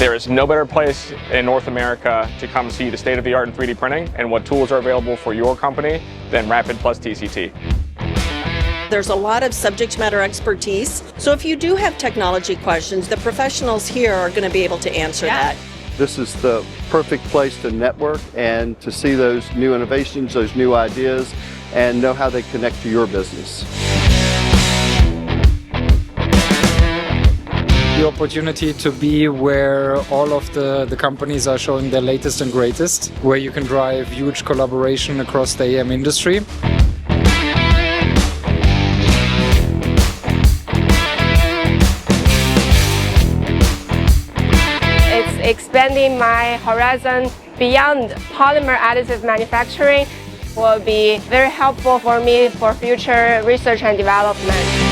There is no better place in North America to come see the state-of-the-art in 3D printing and what tools are available for your company than Rapid plus TCT. There's a lot of subject matter expertise, so if you do have technology questions, the professionals here are going to be able to answer that. This is the perfect place to network and to see those new innovations, those new ideas, and know how they connect to your business. The opportunity to be where all of the companies are showing their latest and greatest, where you can drive huge collaboration across the AM industry. It's expanding my horizon beyond polymer additive manufacturing. Will be very helpful for me for future research and development.